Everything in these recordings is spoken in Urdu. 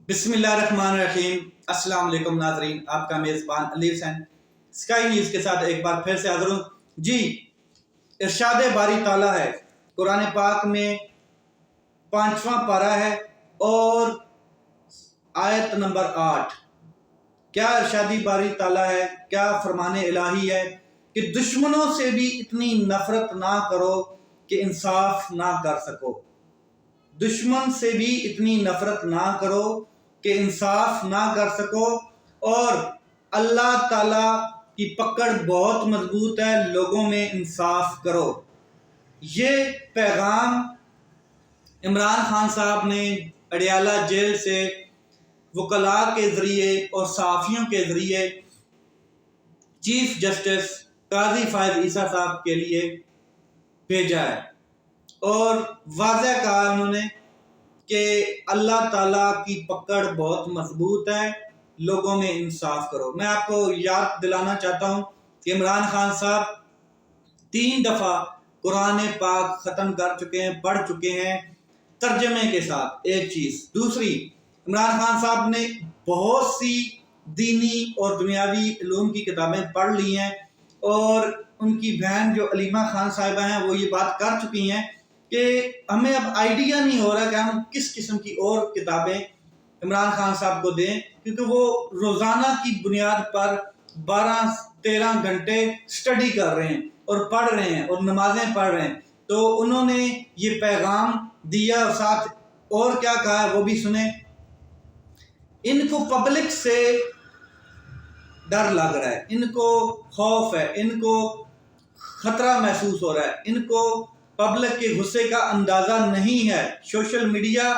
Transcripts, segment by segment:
بسم اللہ الرحمن الرحیم۔ السلام علیکم ناظرین، آپ کا میزبان علی حسین اسکائی نیوز کے ساتھ ایک بار پھر سے حاضر ہوں۔ جی، ارشاد باری تعالیٰ ہے قرآن پاک میں 5واں پارہ ہے اور آیت نمبر 8۔ کیا ارشادی باری تعالیٰ ہے، کیا فرمان الہی ہے کہ دشمنوں سے بھی اتنی نفرت نہ کرو کہ انصاف نہ کر سکو۔ دشمن سے بھی اتنی نفرت نہ کرو کہ انصاف نہ کر سکو، اور اللہ تعالیٰ کی پکڑ بہت مضبوط ہے، لوگوں میں انصاف کرو۔ یہ پیغام عمران خان صاحب نے اڈیالہ جیل سے وکلاء کے ذریعے اور صحافیوں کے ذریعے چیف جسٹس قاضی فائز عیسیٰ صاحب کے لیے بھیجا ہے، اور واضح کہا انہوں نے کہ اللہ تعالیٰ کی پکڑ بہت مضبوط ہے، لوگوں میں انصاف کرو۔ میں آپ کو یاد دلانا چاہتا ہوں کہ عمران خان صاحب 3 دفعہ قرآن پاک ختم کر چکے ہیں، پڑھ چکے ہیں ترجمے کے ساتھ، ایک چیز۔ دوسری، عمران خان صاحب نے بہت سی دینی اور دنیاوی علوم کی کتابیں پڑھ لی ہیں، اور ان کی بہن جو علیمہ خان صاحبہ ہیں وہ یہ بات کر چکی ہیں کہ ہمیں اب آئیڈیا نہیں ہو رہا کہ ہم کس قسم کی اور کتابیں عمران خان صاحب کو دیں، کیونکہ وہ روزانہ کی بنیاد پر 12-13 گھنٹے سٹڈی کر رہے ہیں اور پڑھ رہے ہیں اور نمازیں پڑھ رہے ہیں۔ تو انہوں نے یہ پیغام دیا، اور ساتھ اور کیا کہا ہے وہ بھی سنیں۔ ان کو پبلک سے ڈر لگ رہا ہے، ان کو خوف ہے، ان کو خطرہ محسوس ہو رہا ہے، ان کو پبلک کے غصے کا اندازہ نہیں ہے۔ سوشل میڈیا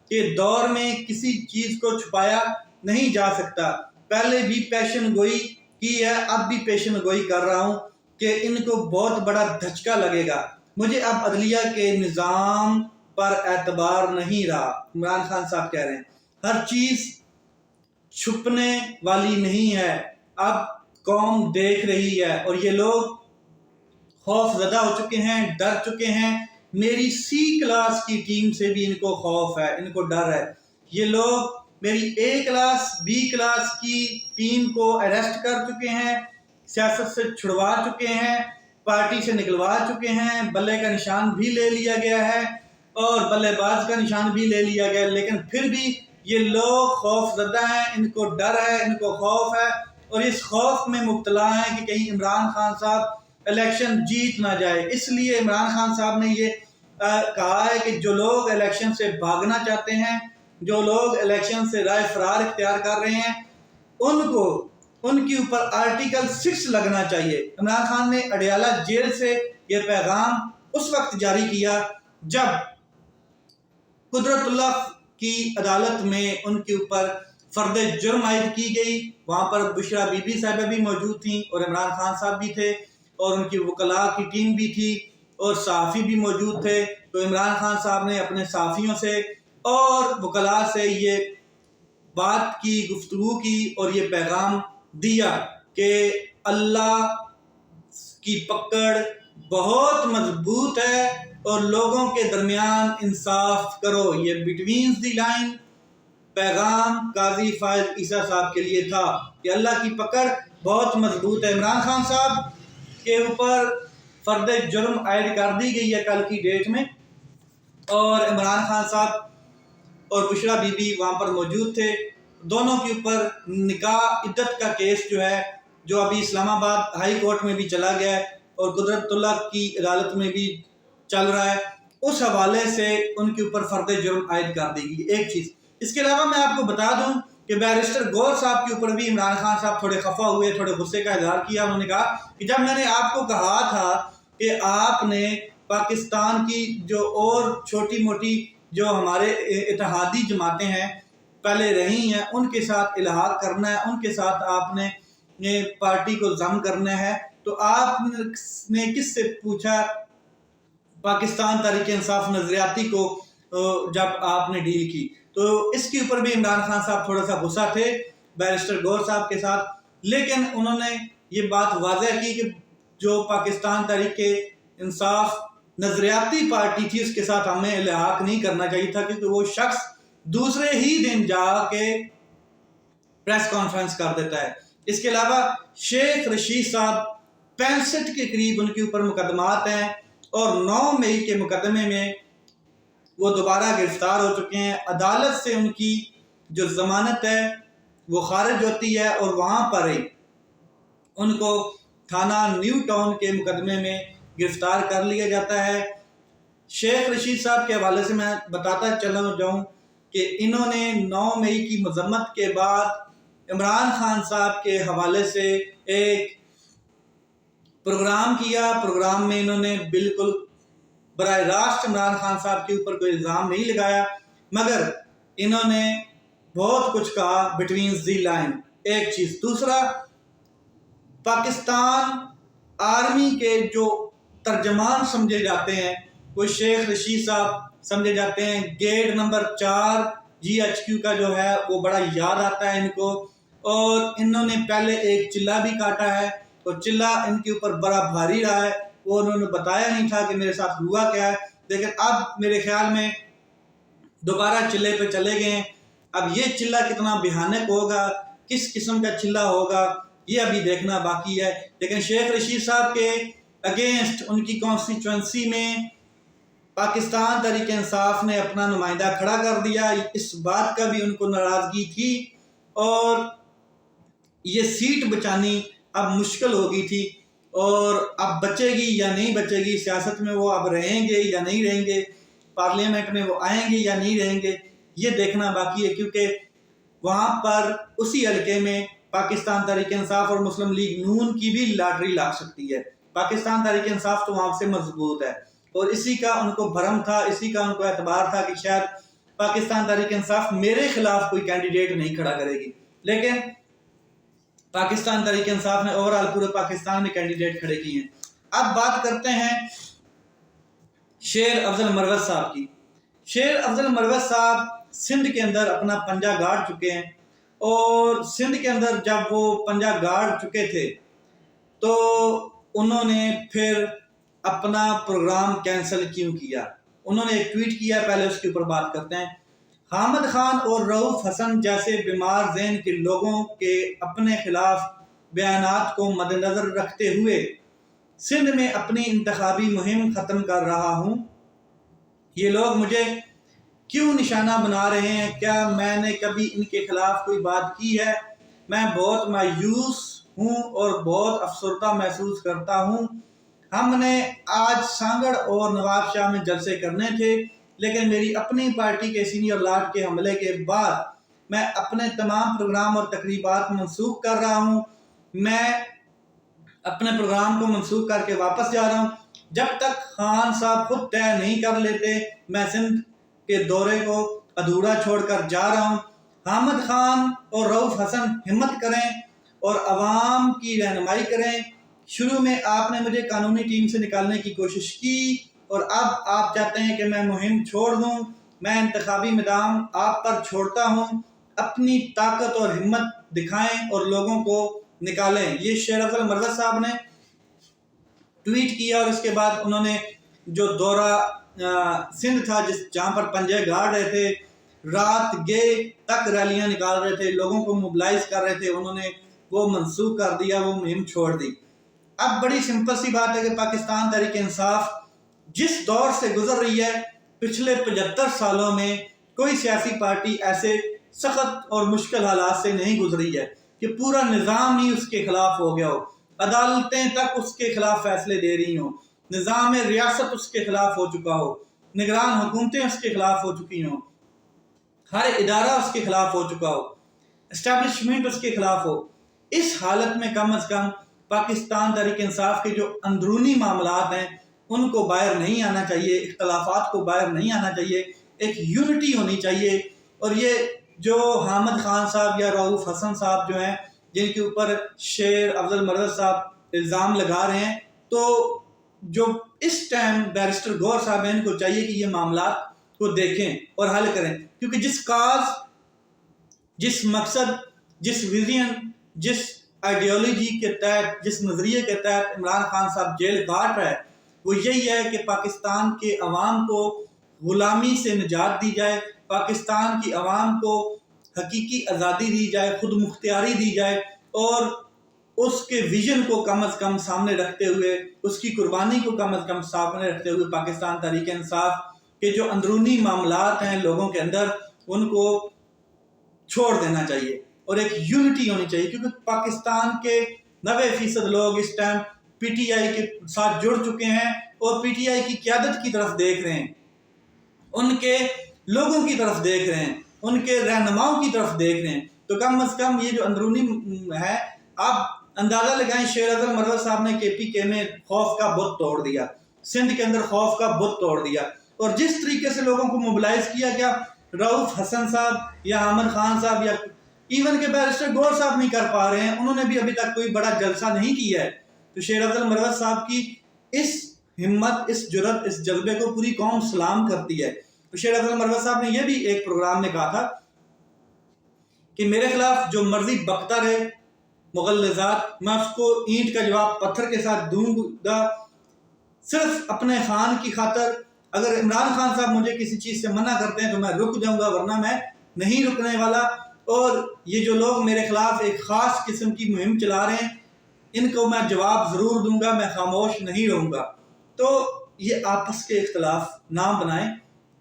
کے دور میں کسی چیز کو چھپایا نہیں جا سکتا۔ پہلے بھی پیشن گوئی کی ہے، اب بھی پیشن گوئی کر رہا ہوں کہ ان کو بہت بڑا دھچکا لگے گا۔ مجھے اب عدلیہ کے نظام پر اعتبار نہیں رہا، عمران خان صاحب کہہ رہے ہیں۔ ہر چیز چھپنے والی نہیں ہے، اب قوم دیکھ رہی ہے، اور یہ لوگ خوف زدہ ہو چکے ہیں، ڈر چکے ہیں۔ میری C کلاس کی ٹیم سے بھی ان کو خوف ہے، ان کو ڈر ہے۔ یہ لوگ میری A کلاس B کلاس کی ٹیم کو اریسٹ کر چکے ہیں، سیاست سے چھڑوا چکے ہیں، پارٹی سے نکلوا چکے ہیں، بلے کا نشان بھی لے لیا گیا ہے اور بلے باز کا نشان بھی لے لیا گیا، لیکن پھر بھی یہ لوگ خوف زدہ ہیں، ان کو ڈر ہے، ان کو خوف ہے، اور اس خوف میں مبتلا ہیں کہ کہیں عمران خان صاحب الیکشن جیت نہ جائے۔ اس لیے عمران خان صاحب نے یہ کہا ہے کہ جو لوگ الیکشن سے بھاگنا چاہتے ہیں، جو لوگ الیکشن سے رائے فرار اختیار کر رہے ہیں، ان کو ان کے اوپر آرٹیکل 6 لگنا چاہیے۔ عمران خان نے اڈیالہ جیل سے یہ پیغام اس وقت جاری کیا جب قدرت اللہ کی عدالت میں ان کے اوپر فرد جرم عائد کی گئی۔ وہاں پر بشرا بی بی صاحبہ بھی موجود تھیں، اور عمران خان صاحب بھی تھے، اور ان کی وکلاء کی ٹیم بھی تھی، اور صحافی بھی موجود تھے۔ تو عمران خان صاحب نے اپنے صحافیوں سے اور وکلاء سے یہ بات کی، گفتگو کی، اور یہ پیغام دیا کہ اللہ کی پکڑ بہت مضبوط ہے، اور لوگوں کے درمیان انصاف کرو۔ یہ بٹوین دی لائن پیغام قاضی فائز عیسیٰ صاحب کے لیے تھا کہ اللہ کی پکڑ بہت مضبوط ہے۔ عمران خان صاحب کے اوپر فرد جرم عائد کر دی گئی ہے کل کی ڈیٹ میں، اور عمران خان صاحب اور بشرا بی بی وہاں پر موجود تھے۔ دونوں کے اوپر نکاح عدت کا کیس جو ہے، جو ابھی اسلام آباد ہائی کورٹ میں بھی چلا گیا ہے اور قدرت اللہ کی عدالت میں بھی چل رہا ہے، اس حوالے سے ان کے اوپر فرد جرم عائد کر دی گئی، ایک چیز۔ اس کے علاوہ میں آپ کو بتا دوں کہ بیرسٹر گور صاحب کے اوپر بھی عمران خان صاحب تھوڑے خفا ہوئے، تھوڑے غصے کا اظہار کیا۔ انہوں نے کہا کہ جب میں نے آپ کو کہا تھا کہ آپ نے پاکستان کی جو اور چھوٹی موٹی جو ہمارے اتحادی جماعتیں ہیں پہلے رہی ہیں، ان کے ساتھ الحاق کرنا ہے، ان کے ساتھ آپ نے پارٹی کو ضم کرنا ہے، تو آپ نے کس سے پوچھا پاکستان تحریک انصاف نظریاتی کو جب آپ نے ڈیل کی؟ تو اس کے اوپر بھی عمران خان صاحب تھوڑا سا غصہ تھے بیرسٹر گور صاحب کے ساتھ، لیکن انہوں نے یہ بات واضح کی کہ جو پاکستان تحریک انصاف نظریاتی پارٹی تھی اس کے ساتھ ہمیں الحاق نہیں کرنا چاہیے تھا، کیونکہ وہ شخص دوسرے ہی دن جا کے پریس کانفرنس کر دیتا ہے۔ اس کے علاوہ شیخ رشید صاحب 65 کے قریب ان کے اوپر مقدمات ہیں، اور 9 مئی کے مقدمے میں وہ دوبارہ گرفتار ہو چکے ہیں۔ عدالت سے ان کی جو ضمانت ہے وہ خارج ہوتی ہے، اور وہاں پر ہی ان کو تھانہ نیو ٹاؤن کے مقدمے میں گرفتار کر لیا جاتا ہے۔ شیخ رشید صاحب کے حوالے سے میں بتاتا چلا جاؤں کہ انہوں نے 9 مئی کی مذمت کے بعد عمران خان صاحب کے حوالے سے ایک پروگرام کیا۔ پروگرام میں انہوں نے بالکل براہ راست عمران خان صاحب کے اوپر کوئی الزام نہیں لگایا، مگر انہوں نے بہت کچھ کہا بٹوین دی لائن، ایک چیز۔ دوسرا، پاکستان آرمی کے جو ترجمان سمجھے جاتے ہیں وہ شیخ رشید صاحب سمجھے جاتے ہیں۔ گیٹ نمبر 4 GHQ کا جو ہے وہ بڑا یاد آتا ہے ان کو، اور انہوں نے پہلے ایک چلہ بھی کاٹا ہے، اور چلہ ان کے اوپر بڑا بھاری رہا ہے۔ وہ انہوں نے بتایا نہیں تھا کہ میرے ساتھ ہوا کیا ہے، لیکن اب میرے خیال میں دوبارہ چلے پہ چلے گئے ہیں۔ اب یہ چلہ کتنا بھیانک ہوگا، کس قسم کا چلہ ہوگا، یہ ابھی دیکھنا باقی ہے۔ لیکن شیخ رشید صاحب کے اگینسٹ ان کی کانسٹیچوئنسی میں پاکستان تحریک انصاف نے اپنا نمائندہ کھڑا کر دیا۔ اس بات کا بھی ان کو ناراضگی تھی، اور یہ سیٹ بچانی اب مشکل ہو گئی تھی، اور اب بچے گی یا نہیں بچے گی، سیاست میں وہ اب رہیں گے یا نہیں رہیں گے، پارلیمنٹ میں وہ آئیں گے یا نہیں رہیں گے، یہ دیکھنا باقی ہے۔ کیونکہ وہاں پر اسی حلقے میں پاکستان تحریک انصاف اور مسلم لیگ نون کی بھی لاٹری لگ سکتی ہے۔ پاکستان تحریک انصاف تو وہاں سے مضبوط ہے، اور اسی کا ان کو بھرم تھا، اسی کا ان کو اعتبار تھا کہ شاید پاکستان تحریک انصاف میرے خلاف کوئی کینڈیڈیٹ نہیں کھڑا کرے گی، لیکن پاکستان تحریک انصاف نے اوورال پورے پاکستان میں کینڈیڈیٹ کھڑے کیے ہیں۔ اب بات کرتے ہیں شیر افضل مروت صاحب کی۔ شیر افضل مروت صاحب سندھ کے اندر اپنا پنجہ گاڑ چکے ہیں، اور سندھ کے اندر جب وہ پنجہ گاڑ چکے تھے تو انہوں نے پھر اپنا پروگرام کینسل کیوں کیا؟ انہوں نے ایک ٹویٹ کیا، پہلے اس کے اوپر بات کرتے ہیں۔ حامد خان اور رؤوف حسن جیسے بیمار ذہن کے لوگوں کے اپنے خلاف بیانات کو مد نظر رکھتے ہوئے سندھ میں اپنی انتخابی مہم ختم کر رہا ہوں۔ یہ لوگ مجھے کیوں نشانہ بنا رہے ہیں؟ کیا میں نے کبھی ان کے خلاف کوئی بات کی ہے؟ میں بہت مایوس ہوں اور بہت افسردہ محسوس کرتا ہوں۔ ہم نے آج سانگڑ اور نواب شاہ میں جلسے کرنے تھے، لیکن میری اپنی پارٹی کے سینئر لاٹ کے حملے کے بعد میں اپنے تمام پروگرام اور تقریبات منسوخ کر رہا ہوں۔ میں اپنے پروگرام کو منسوخ کر کے واپس جا رہا ہوں۔ جب تک خان صاحب خود طے نہیں کر لیتے، میں سندھ کے دورے کو ادھورا چھوڑ کر جا رہا ہوں۔ حامد خان اور رؤوف حسن ہمت کریں اور عوام کی رہنمائی کریں۔ شروع میں آپ نے مجھے قانونی ٹیم سے نکالنے کی کوشش کی، اور اب آپ چاہتے ہیں کہ میں مہم چھوڑ دوں۔ میں انتخابی میدان آپ پر چھوڑتا ہوں۔ اپنی طاقت اور ہمت دکھائیں اور لوگوں کو نکالیں۔ یہ شیر افضل مروت صاحب نے ٹویٹ کیا، اور اس کے بعد انہوں نے جو دورہ سندھ تھا جہاں پر پنجے گاڑ رہے تھے، رات گے تک ریلیاں نکال رہے تھے، لوگوں کو موبلائز کر رہے تھے، انہوں نے وہ منسوخ کر دیا، وہ مہم چھوڑ دی۔ اب بڑی سمپل سی بات ہے کہ پاکستان تحریک انصاف جس دور سے گزر رہی ہے، پچھلے 75 سالوں میں کوئی سیاسی پارٹی ایسے سخت اور مشکل حالات سے نہیں گزری ہے کہ پورا نظام ہی اس کے خلاف ہو گیا ہو، عدالتیں تک اس کے خلاف فیصلے دے رہی ہوں، نظام ریاست اس کے خلاف ہو چکا ہو، نگران حکومتیں اس کے خلاف ہو چکی ہوں، ہر ادارہ اس کے خلاف ہو چکا ہو، اسٹیبلشمنٹ اس کے خلاف ہو۔ اس حالت میں کم از کم پاکستان تحریک انصاف کے جو اندرونی معاملات ہیں ان کو باہر نہیں آنا چاہیے، اختلافات کو باہر نہیں آنا چاہیے، ایک یونٹی ہونی چاہیے۔ اور یہ جو حامد خان صاحب یا رؤوف حسن صاحب جو ہیں، جن کے اوپر شیر افضل مروت صاحب الزام لگا رہے ہیں، تو جو اس ٹائم بیرسٹر گور صاحب ہیں، ان کو چاہیے کہ یہ معاملات کو دیکھیں اور حل کریں، کیونکہ جس کاز، جس مقصد، جس ویژن، جس آئیڈیالوجی کے تحت، جس نظریے کے تحت عمران خان صاحب جیل کاٹ رہا ہے، وہ یہی ہے کہ پاکستان کے عوام کو غلامی سے نجات دی جائے، پاکستان کی عوام کو حقیقی آزادی دی جائے، خود مختاری دی جائے، اور اس کے ویژن کو کم از کم سامنے رکھتے ہوئے، اس کی قربانی کو کم از کم سامنے رکھتے ہوئے پاکستان تحریک انصاف کے جو اندرونی معاملات ہیں لوگوں کے اندر، ان کو چھوڑ دینا چاہیے اور ایک یونٹی ہونی چاہیے، کیونکہ پاکستان کے 90% لوگ اس ٹائم پی ٹی آئی کے ساتھ جڑ چکے ہیں اور پی ٹی آئی کی قیادت کی طرف دیکھ رہے ہیں، ان کے لوگوں کی طرف دیکھ رہے ہیں، ان کے رہنماؤں کی طرف دیکھ رہے ہیں۔ تو کم از کم یہ جو اندرونی ہے، آپ اندازہ لگائیں، شیر افضل مروت صاحب نے کے پی کے میں خوف کا بت توڑ دیا، سندھ کے اندر خوف کا بت توڑ دیا، اور جس طریقے سے لوگوں کو موبلائز کیا گیا، رؤوف حسن صاحب یا عامر خان صاحب یا ایون کے بیرسٹر گور صاحب نہیں کر پا رہے ہیں، انہوں نے بھی ابھی تک کوئی بڑا جلسہ نہیں کیا ہے۔ تو شیر افضل مروت صاحب کی اس ہمت، اس جرأت، اس جذبے کو پوری قوم سلام کرتی ہے۔ تو شیر افضل مروت صاحب نے یہ بھی ایک پروگرام میں کہا تھا کہ میرے خلاف جو مرضی بکتا رہے مغلظات، میں اس کو اینٹ کا جواب پتھر کے ساتھ دوں گا، صرف اپنے خان کی خاطر۔ اگر عمران خان صاحب مجھے کسی چیز سے منع کرتے ہیں تو میں رک جاؤں گا، ورنہ میں نہیں رکنے والا۔ اور یہ جو لوگ میرے خلاف ایک خاص قسم کی مہم چلا رہے ہیں، ان کو میں جواب ضرور دوں گا، میں خاموش نہیں رہوں گا۔ تو یہ آپس کے اختلاف نہ بنائیں،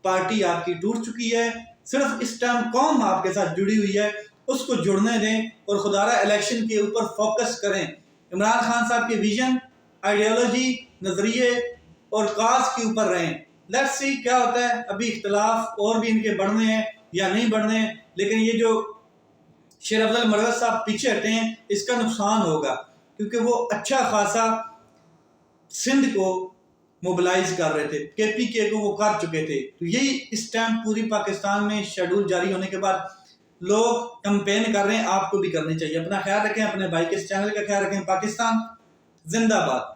پارٹی آپ کی ٹوٹ چکی ہے، صرف اس ٹائم قوم آپ کے ساتھ جڑی ہوئی ہے، اس کو جڑنے دیں اور خدا را الیکشن کے اوپر فوکس کریں۔ عمران خان صاحب کے ویژن، آئیڈیالوجی، نظریے اور کاز کے اوپر رہیں۔ لیٹس سی کیا ہوتا ہے، ابھی اختلاف اور بھی ان کے بڑھنے ہیں یا نہیں بڑھنے ہیں، لیکن یہ جو شیر افضل مروت صاحب پیچھے ہٹے ہیں، اس کا نقصان ہوگا، کیونکہ وہ اچھا خاصا سندھ کو موبلائز کر رہے تھے، کے پی کے کو وہ کر چکے تھے۔ تو یہی اس ٹائم پوری پاکستان میں شیڈول جاری ہونے کے بعد لوگ کمپین کر رہے ہیں، آپ کو بھی کرنی چاہیے۔ اپنا خیال رکھیں، اپنے بھائی کے اس چینل کا خیال رکھیں۔ پاکستان زندہ باد۔